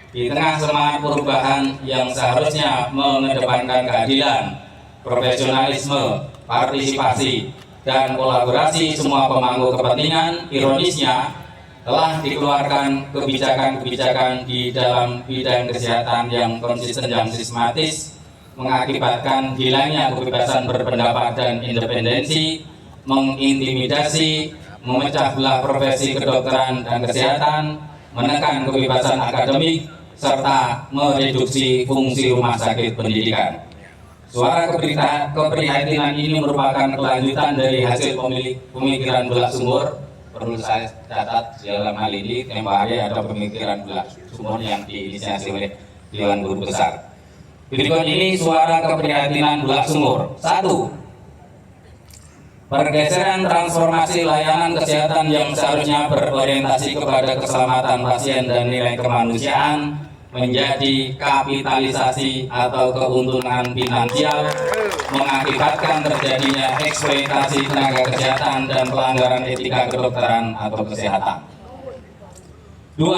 Di tengah semangat perubahan yang seharusnya mengedepankan keadilan, profesionalisme, partisipasi, dan kolaborasi semua pemangku kepentingan, ironisnya telah dikeluarkan kebijakan-kebijakan di dalam bidang kesehatan yang konsisten dan sistematis, mengakibatkan hilangnya kebebasan berpendapat dan independensi, mengintimidasi, memecah belah profesi kedokteran dan kesehatan, menekan kebebasan akademik, serta mereduksi fungsi rumah sakit pendidikan. Suara keprihatinan ini merupakan kelanjutan dari hasil pemikiran Bulak Sumur. Perlu saya catat dalam hal ini tempo hari ada pemikiran Bulak Sumur yang diinisiasi oleh Dewan Guru Besar. Berikut ini suara keprihatinan Bulak Sumur. 1. Pergeseran transformasi layanan kesehatan yang seharusnya berorientasi kepada keselamatan pasien dan nilai kemanusiaan menjadi kapitalisasi atau keuntungan finansial, mengakibatkan terjadinya eksploitasi tenaga kesehatan dan pelanggaran etika kedokteran atau kesehatan. 2.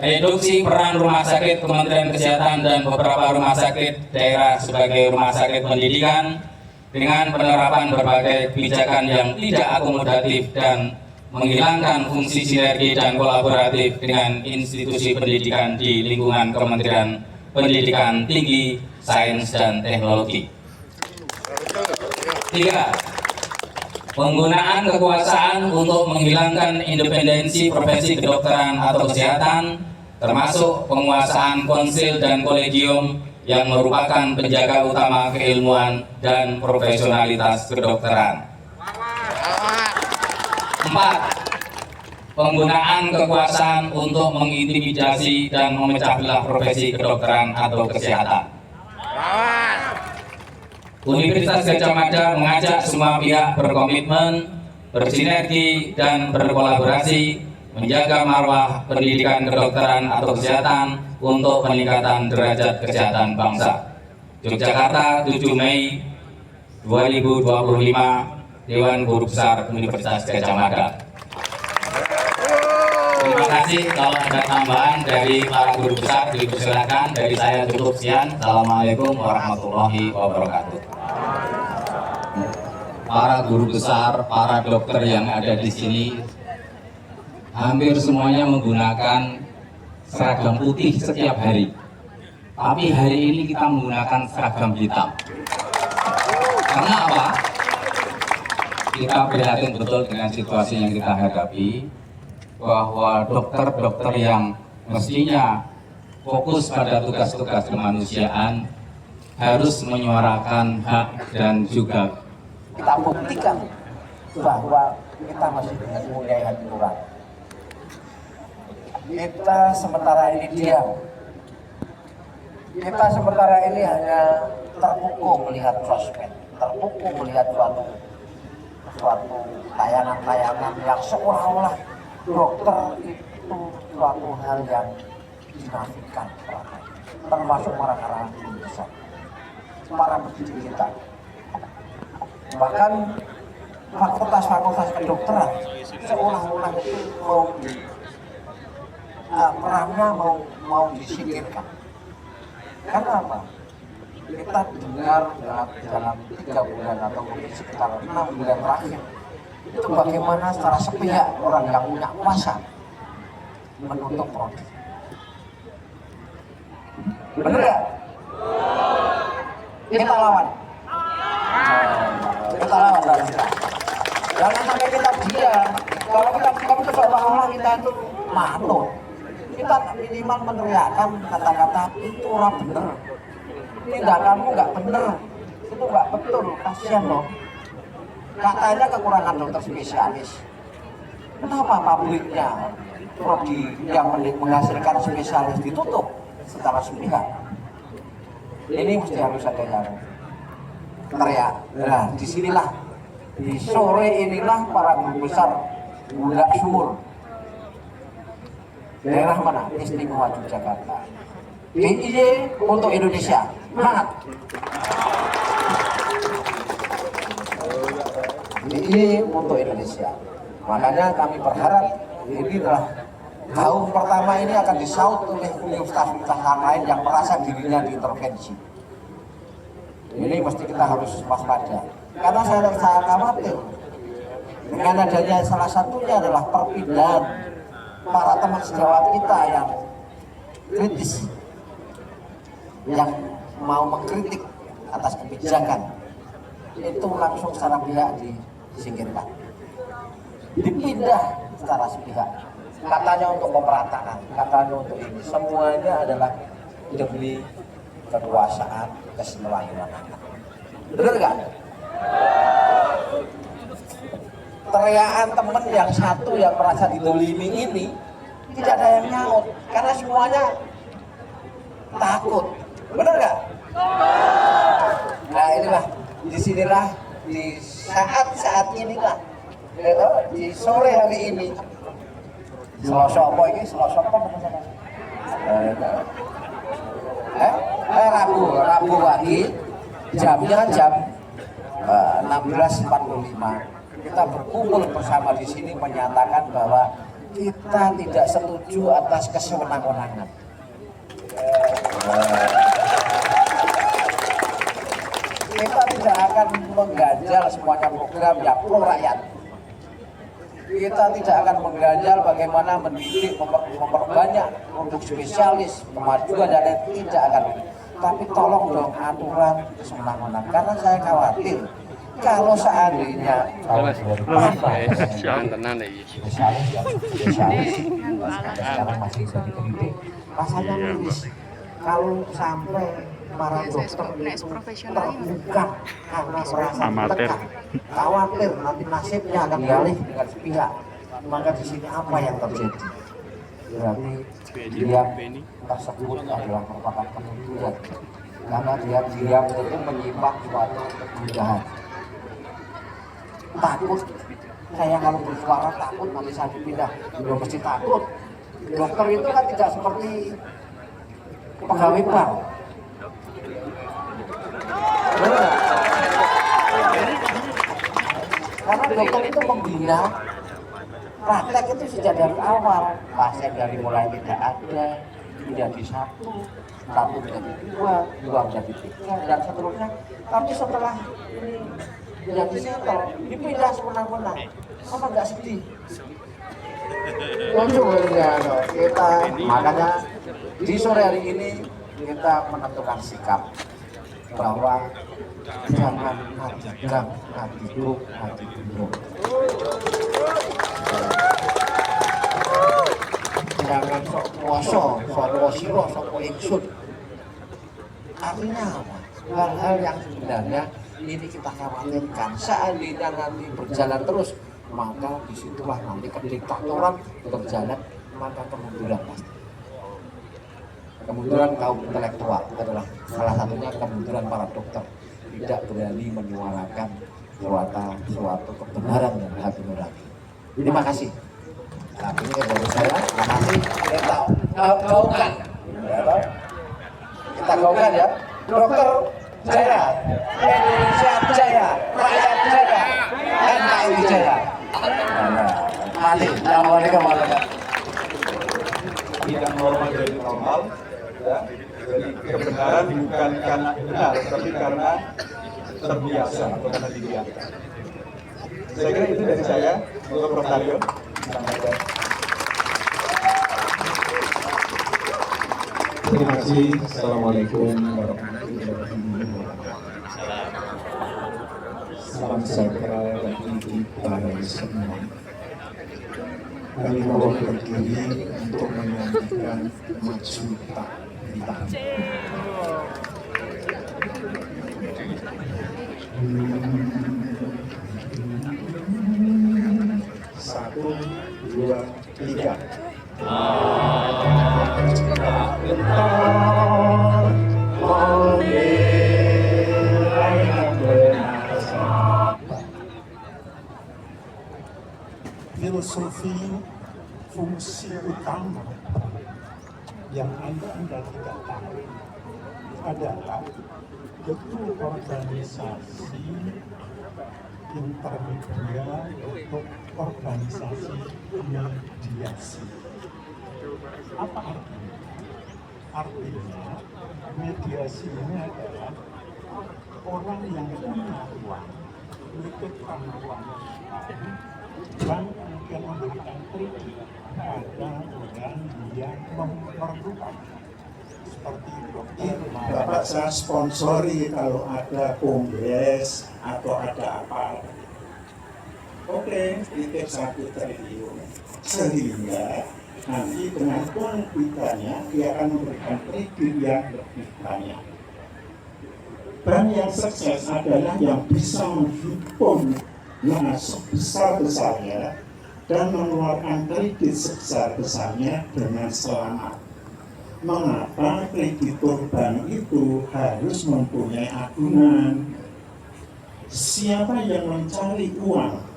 Reduksi peran rumah sakit Kementerian Kesehatan dan beberapa rumah sakit daerah sebagai rumah sakit pendidikan dengan penerapan berbagai kebijakan yang tidak akomodatif dan menghilangkan fungsi sinergi dan kolaboratif dengan institusi pendidikan di lingkungan Kementerian Pendidikan Tinggi, Sains, dan Teknologi. 3. Penggunaan kekuasaan untuk menghilangkan independensi profesi kedokteran atau kesehatan, termasuk penguasaan konsil dan kolegium yang merupakan penjaga utama keilmuan dan profesionalitas kedokteran. 4. Penggunaan kekuasaan untuk mengintimidasi dan memecah belah profesi kedokteran atau kesehatan. Universitas Gadjah Mada mengajak semua pihak berkomitmen, bersinergi, dan berkolaborasi menjaga marwah pendidikan kedokteran atau kesehatan untuk peningkatan derajat kesehatan bangsa. Yogyakarta, 7 Mei 2025, Dewan Guru Besar Universitas Gadjah Mada. Terima kasih. Kalau ada tambahan dari para guru besar, dipersilakan. Dari saya cukup sekian. Assalamualaikum warahmatullahi wabarakatuh. Para guru besar, para dokter yang ada di sini, hampir semuanya menggunakan seragam putih setiap hari. Tapi hari ini kita menggunakan seragam hitam. Karena apa? Kita prihatin betul dengan situasi yang kita hadapi, bahwa dokter-dokter yang mestinya fokus pada tugas-tugas kemanusiaan harus menyuarakan hak dan juga kita buktikan bahwa kita masih dengan mempunyai hati nurani. Kita sementara ini diam. Kita sementara ini hanya terpukul melihat sosmed, terpukul melihat suatu tayangan-tayangan yang seolah-olah dokter itu suatu hal yang dinafikan, termasuk para guru besar, para pendidik kita. Bahkan fakultas-fakultas kedokteran seolah-olah itu perannya mau disingkirkan. Karena apa? Kita dengar dalam 3 bulan atau mungkin sekitar 6 bulan terakhir itu bagaimana secara sepihak orang yang punya kuasa menutup prodi. Benar nggak? Kita lawan. Kita lawan. Jangan sampai kita diam. Kalau kita seolah-olah kita itu manut, kita minimal meneriakkan kata-kata itu orang bener. Tindakanmu nggak bener, itu nggak betul, kasihan loh. Katanya kekurangan dokter spesialis. Kenapa pabriknya prodi yang menghasilkan spesialis ditutup secara sepihak? Ini mesti harus ada yang teriak. Nah, disinilah di sore inilah para guru besar Bulak Sumur daerah mana? Istimewa Yogyakarta. DIY untuk Indonesia. Semangat. DIY untuk Indonesia. Makanya kami berharap ini adalah Gaung pertama ini akan disaut oleh universitas-universitas lain yang merasa dirinya diintervensi. Ini mesti kita harus waspada. Karena saya khawatir dengan adanya salah satunya adalah perpindahan para teman sejawat kita yang kritis, yang mau mengkritik atas kebijakan, itu langsung secara pihak disingkirkan, dipindah secara sepihak. Katanya untuk pemerataan, katanya untuk ini, semuanya adalah demi kekuasaan, kesenangan. Benar nggak? Teriakan teman yang satu yang merasa didolimi ini tidak ada yang nyaut karena semuanya takut. Benar nggak? Nah inilah, disinilah di saat inilah, di sore hari ini, Selasa apa ini? Selasa apa namanya? Rabu pagi, jamnya jam 16.45. Kita berkumpul bersama di sini menyatakan bahwa kita tidak setuju atas kesewenang-wenangan. Kita tidak akan mengganjal semuanya program yang pro rakyat. Kita tidak akan mengganjal bagaimana mendidik, memperbanyak untuk spesialis, kemajuan dan lain, tidak akan. Tapi tolong dong aturan kesewenang-wenangan, karena saya khawatir kalau seandainya spesialis sekarang masih jadi pendidik, rasanya miris kalau sampai para dokter itu terbuka karena merasa tekan, khawatir nanti nasibnya akan dialih dengan sepihak. Maka di sini apa yang terjadi? Berarti dia tersebut adalah merupakan kemunduran, karena dia diam itu menyimpan suatu kemudahan. Takut, saya kalau bersuara takut nanti saya dipindah, juga mesti takut. Dokter itu kan tidak seperti pegawai bank. Karena dokter itu membina praktek itu sejak dari awal. Pasien dari mulai tidak ada, menjadi satu menjadi dua menjadi tiga, dan seterusnya. Tapi setelah ini menjadi settle, dipindah semenang-menang. Apa nggak sedih? Kita makanya di sore hari ini kita menentukan sikap bahwa jangan hati gang, hati duk, hati duduk. Jangan sok kuasa, sok wosiro, sok ingsun. Artinya apa? Hal-hal yang sebenarnya ini kita khawatirkan. Seandainya nanti berjalan terus, maka disitulah nanti kediktatoran berjalan, maka kemunduran pasti. Kemunduran kaum intelektual adalah salah satunya kemunduran para dokter, tidak berani menyuarakan suatu kebenaran yang hati nurani. Terima kasih. Tapi ini dari saya, terima kasih. Kita gaungkan, kita gaungkan ya. Dokter Jaya, Indonesia Jaya, rakyat Jaya, NKRI Jaya. Mati, assalamualaikum warahmatullahi wabarakatuh. Yang normal jadi normal, ya. Jadi kebenaran bukan karena benar, tapi karena terbiasa atau karena dibiarkan. Saya kira itu dari saya untuk Prof. Daryo. Terima kasih. Assalamualaikum warahmatullahi wabarakatuh. Salam sejahtera bagi kita semua. Kami mohon berdiri untuk menyanyikan maju tak bintang. Satu, dua, tiga. Filosofi fungsi utama yang Anda tidak tahu adalah bentuk organisasi intermedia untuk organisasi mediasi. Apa artinya? Artinya mediasi ini adalah orang yang punya uang, menitipkan uang dan kemudian memberikan kredit pada orang yang memerlukan. Seperti dokter. Bapak saya sponsori kalau ada kongres atau ada apa. Oke, titip 1 triliun. Sehingga nanti dengan uang kitanya dia akan memberikan kredit yang lebih banyak. Bank yang sukses adalah yang bisa menghimpun dana sebesar-besarnya dan mengeluarkan kredit sebesar-besarnya dengan selamat. Mengapa kreditur bank itu harus mempunyai agunan? Siapa yang mencari uang?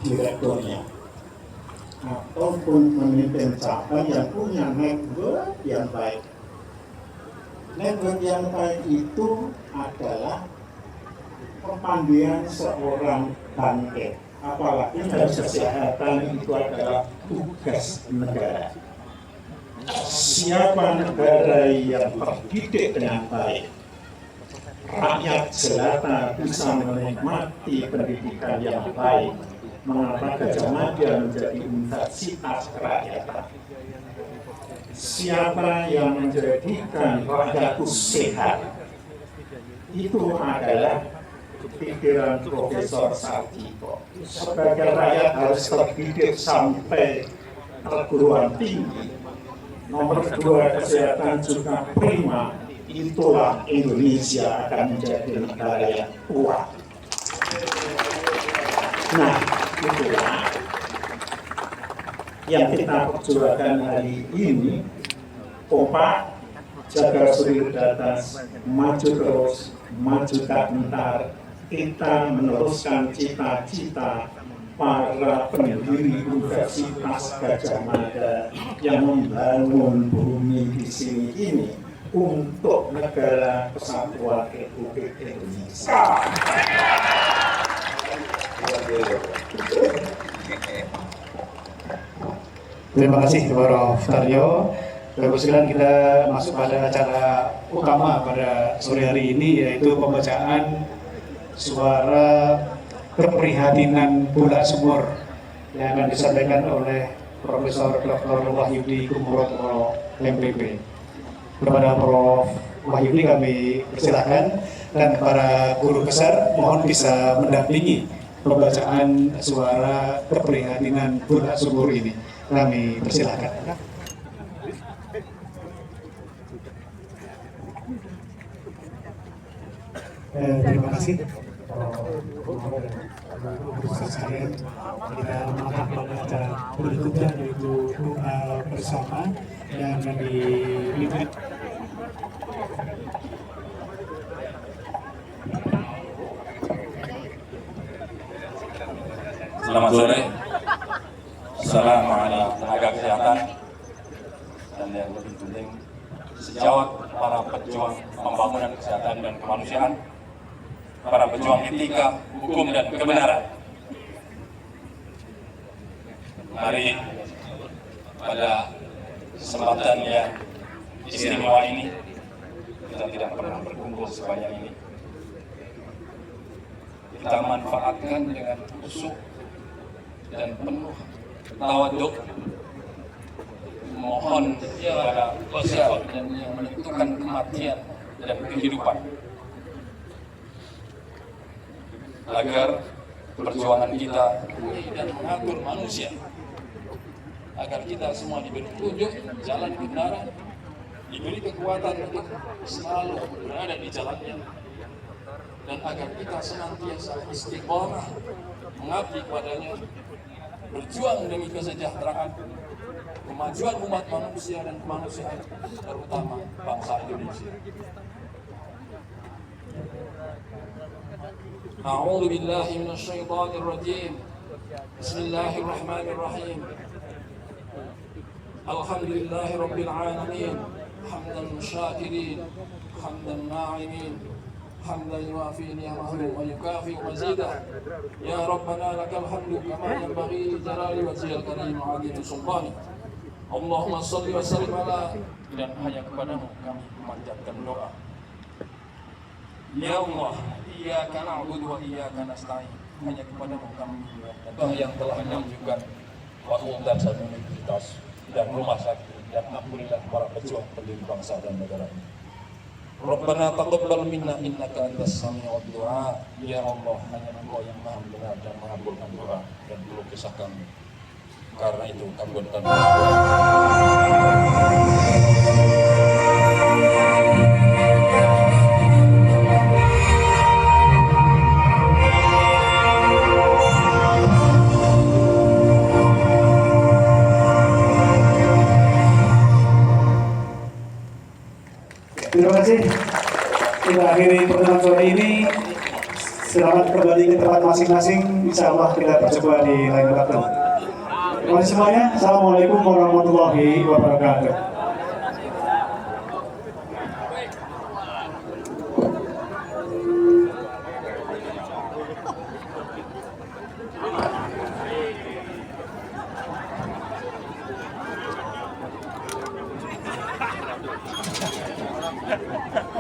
Direkturnya ataupun pemimpin cabang yang punya network yang baik. Network yang baik itu adalah kepandaian seorang bankir. Apalagi kesehatan itu adalah tugas negara. Siapa negara yang terdidik dengan baik, rakyat jelata bisa menikmati pendidikan yang baik. Mengapa Gajah Mada menjadi universitas kerakyatan? Siapa yang menjadikan rakyatku sehat? Itu adalah pikiran Profesor Sarjito. Sebagai rakyat harus terdidik sampai perguruan tinggi. Nomor 2, kesehatan juga prima. Itulah Indonesia akan menjadi negara yang kuat. Nah, itulah yang kita perjuangkan hari ini. Kompak, jaga solidaritas, maju terus, maju tak bentar. Kita meneruskan cita-cita para pendiri Universitas Gajah Mada yang membangun bumi di sini ini untuk negara kesatuan Republik Indonesia. Terima kasih Prof. Taryo. Bapak sekalian, kita masuk pada acara utama pada sore hari ini, yaitu pembacaan suara keprihatinan Bulak Sumur yang akan disampaikan oleh Profesor Dr. Wahyudi Kumurotoro, MPP. Kepada Prof. Wahyudi kami persilahkan, dan para guru besar mohon bisa mendampingi pembacaan suara keprihatinan Bulak Sumur ini. Kami persilahkan. Terima kasih. Sekalian, kita akan membaca berikutnya, yaitu doa bersama yang dipimpin. Selamat sore. Assalamualaikum tenaga kesehatan dan yang lebih penting sejawat para pejuang pembangunan kesehatan dan kemanusiaan, para pejuang etika, hukum dan kebenaran. Mari pada kesempatan yang istimewa ini, kita tidak pernah berkumpul sebanyak ini. Kita manfaatkan dengan khusyuk dan penuh tawaduk, mohon kepada Tuhan dan yang menentukan kematian dan kehidupan, agar perjuangan kita dan mengatur manusia, agar kita semua diberi petunjuk jalan kebenaran, diberi kekuatan untuk selalu berada di jalannya, dan agar kita senantiasa istiqomah mengabdi kepadanya, berjuang demi kesejahteraan, kemajuan umat manusia dan kemanusiaan, terutama bangsa Indonesia. A'udzu billahi minasyaitonir rajim. Bismillahirrahmanirrahim. Alhamdulillahi rabbil alamin. Hamdan syakirin, hamdan na'imin, hamdan yuafi ni'amahu wa yukafi mazidah. Ya Rabbana lakal hamdu kama yanbaghi li jalali wajhil karim 'azimi sultanik. Allahumma sholli wa sallim ala, dan hanya kepadamu kami memanjatkan doa. Ya Allah, iyyaka na'budu wa iyyaka nasta'in. Hanya kepadamu kami meminta yang telah menyembuhkan fakultas dan universitas dan rumah sakit, dan ampunilah para pejuang pendiri bangsa dan negara ini. Rabbana taqabbal minna innaka antas sami'ud du'a. Ya Allah, hanya Engkau yang Maha mendengar dan mengabulkan doa dan keluh kesah kami. Karena itu kabulkan. Terima kasih. Kita akhiri pertemuan sore ini. Selamat kembali ke tempat masing-masing. Insya Allah kita berjumpa di lain waktu. Terima kasih semuanya. Assalamualaikum warahmatullahi wabarakatuh. Ha ha ha.